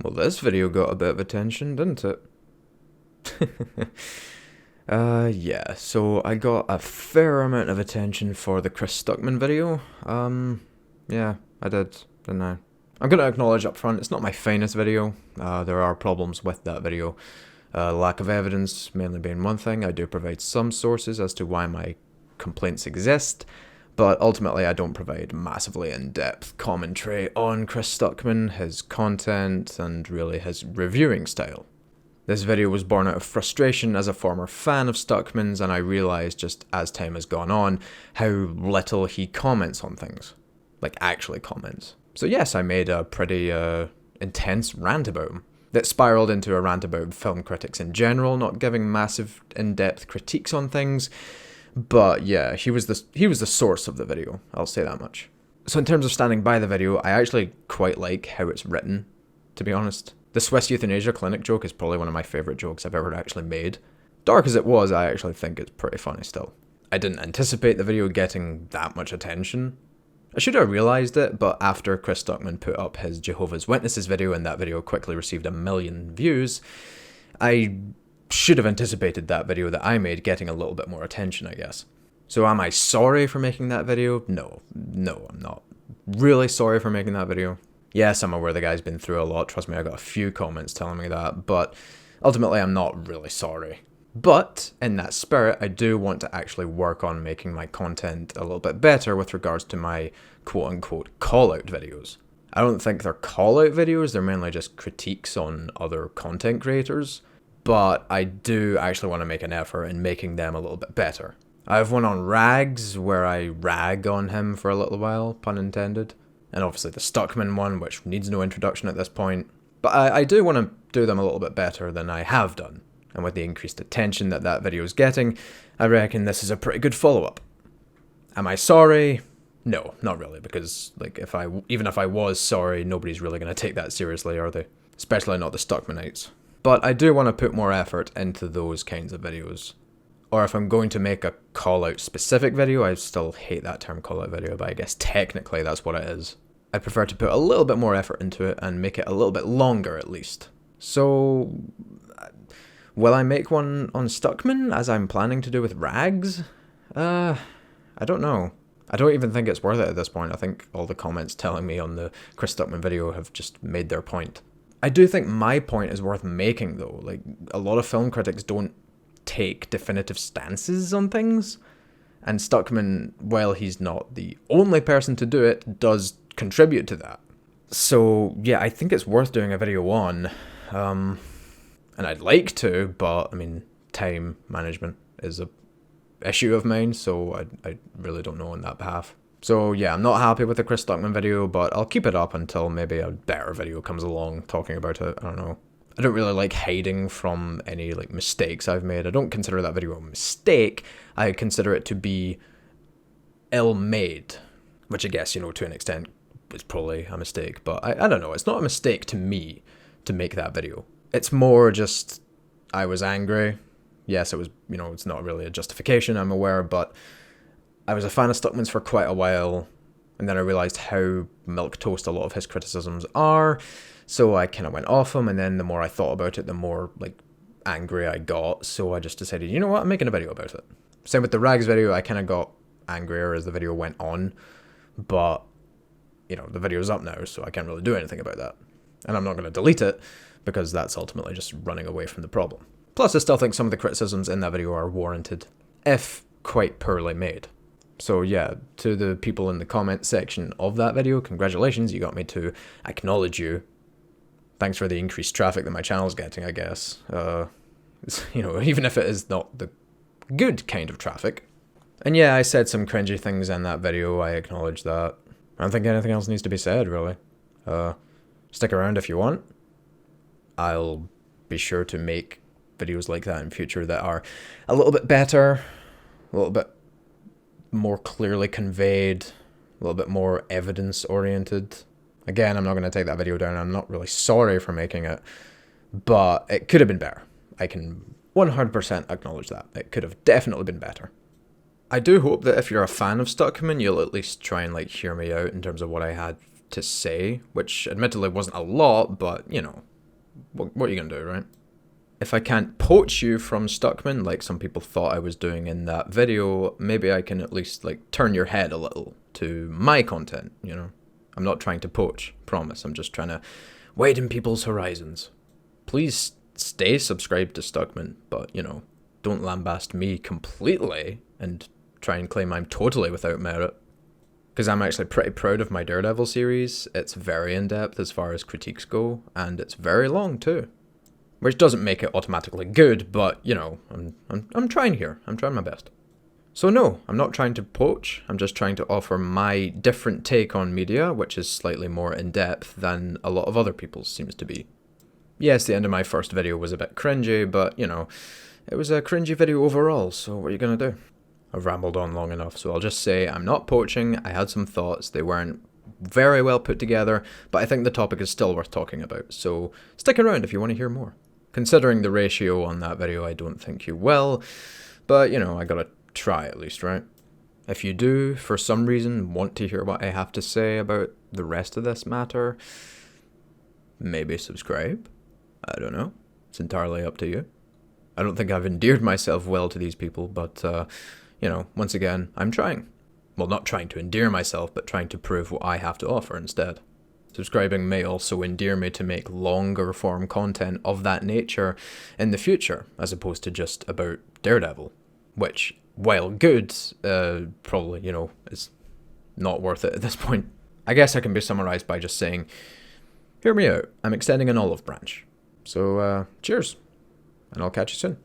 Well, this video got a bit of attention, didn't it? Yeah, so I got a fair amount of attention for the Chris Stuckmann video. Yeah, I did, didn't I? I'm gonna acknowledge up front, it's not my finest video. There are problems with that video. Lack of evidence mainly being one thing. I do provide some sources as to why my complaints exist, but ultimately I don't provide massively in-depth commentary on Chris Stuckmann, his content, and really his reviewing style. This video was born out of frustration as a former fan of Stuckmann's, and I realised just as time has gone on how little he comments on things. Like, actually comments. So yes, I made a pretty intense rant about him that spiraled into a rant about film critics in general, not giving massive in-depth critiques on things. But yeah, he was the source of the video, I'll say that much. So in terms of standing by the video, I actually quite like how it's written, to be honest. The Swiss euthanasia clinic joke is probably one of my favourite jokes I've ever actually made. Dark as it was, I actually think it's pretty funny still. I didn't anticipate the video getting that much attention. I should have realised it, but after Chris Stuckmann put up his Jehovah's Witnesses video and that video quickly received 1 million views, I should have anticipated that video that I made getting a little bit more attention, I guess. So am I sorry for making that video? No, I'm not really sorry for making that video. Yes, I'm aware the guy's been through a lot, trust me, I got a few comments telling me that, but ultimately I'm not really sorry. But, in that spirit, I do want to actually work on making my content a little bit better with regards to my quote-unquote call-out videos. I don't think they're call-out videos, they're mainly just critiques on other content creators, but I do actually want to make an effort in making them a little bit better. I have one on Rags, where I rag on him for a little while, pun intended, and obviously the Stuckmann one, which needs no introduction at this point, but I do want to do them a little bit better than I have done. And with the increased attention that video is getting, I reckon this is a pretty good follow-up. Am I sorry? No, not really, because like even if I was sorry, nobody's really going to take that seriously, are they? Especially not the Stuckmannites. But I do want to put more effort into those kinds of videos. Or if I'm going to make a call-out specific video, I still hate that term call-out video, but I guess technically that's what it is. I prefer to put a little bit more effort into it and make it a little bit longer at least. So will I make one on Stuckmann, as I'm planning to do with Rags? I don't know. I don't even think it's worth it at this point. I think all the comments telling me on the Chris Stuckmann video have just made their point. I do think my point is worth making, though. Like, a lot of film critics don't take definitive stances on things. And Stuckmann, while he's not the only person to do it, does contribute to that. So, yeah, I think it's worth doing a video on. And I'd like to, but, I mean, time management is a issue of mine, so I really don't know on that behalf. So, yeah, I'm not happy with the Chris Stuckmann video, but I'll keep it up until maybe a better video comes along talking about it. I don't know. I don't really like hiding from any, like, mistakes I've made. I don't consider that video a mistake. I consider it to be ill-made, which I guess, to an extent is probably a mistake, but I don't know. It's not a mistake to me to make that video. It's more just, I was angry. Yes, it was, it's not really a justification, I'm aware, but I was a fan of Stuckmann's for quite a while, and then I realised how milquetoast a lot of his criticisms are, so I kind of went off him, and then the more I thought about it, the more, angry I got, so I just decided, you know what, I'm making a video about it. Same with the Rags video, I kind of got angrier as the video went on, but, the video's up now, so I can't really do anything about that. And I'm not going to delete it, because that's ultimately just running away from the problem. Plus, I still think some of the criticisms in that video are warranted, if quite poorly made. So yeah, to the people in the comment section of that video, congratulations, you got me to acknowledge you. Thanks for the increased traffic that my channel's getting, I guess. Even if it is not the good kind of traffic. And yeah, I said some cringy things in that video, I acknowledge that. I don't think anything else needs to be said, really. Stick around if you want. I'll be sure to make videos like that in future that are a little bit better, a little bit more clearly conveyed, a little bit more evidence-oriented. Again, I'm not going to take that video down. I'm not really sorry for making it, but it could have been better. I can 100% acknowledge that. It could have definitely been better. I do hope that if you're a fan of Stuckmann, you'll at least try and hear me out in terms of what I had to say, which admittedly wasn't a lot, but, what are you gonna do, right? If I can't poach you from Stuckmann, like some people thought I was doing in that video, maybe I can at least like turn your head a little to my content, you know? I'm not trying to poach, promise. I'm just trying to widen people's horizons. Please stay subscribed to Stuckmann, but, you know, don't lambast me completely and try and claim I'm totally without merit. Because I'm actually pretty proud of my Daredevil series. It's very in-depth as far as critiques go, and it's very long too. Which doesn't make it automatically good, but, you know, I'm trying here. I'm trying my best. So no, I'm not trying to poach. I'm just trying to offer my different take on media, which is slightly more in-depth than a lot of other people's seems to be. Yes, the end of my first video was a bit cringy, but, you know, it was a cringy video overall, so what are you gonna do? I've rambled on long enough, so I'll just say I'm not poaching. I had some thoughts. They weren't very well put together, but I think the topic is still worth talking about, so stick around if you want to hear more. Considering the ratio on that video, I don't think you will, but, you know, I gotta try at least, right? If you do, for some reason, want to hear what I have to say about the rest of this matter, maybe subscribe. I don't know. It's entirely up to you. I don't think I've endeared myself well to these people, but, you know, once again, I'm trying. Well, not trying to endear myself, but trying to prove what I have to offer instead. Subscribing may also endear me to make longer form content of that nature in the future, as opposed to just about Daredevil, which, while good, probably, you know, is not worth it at this point. I guess I can be summarised by just saying, hear me out, I'm extending an olive branch. So, cheers, and I'll catch you soon.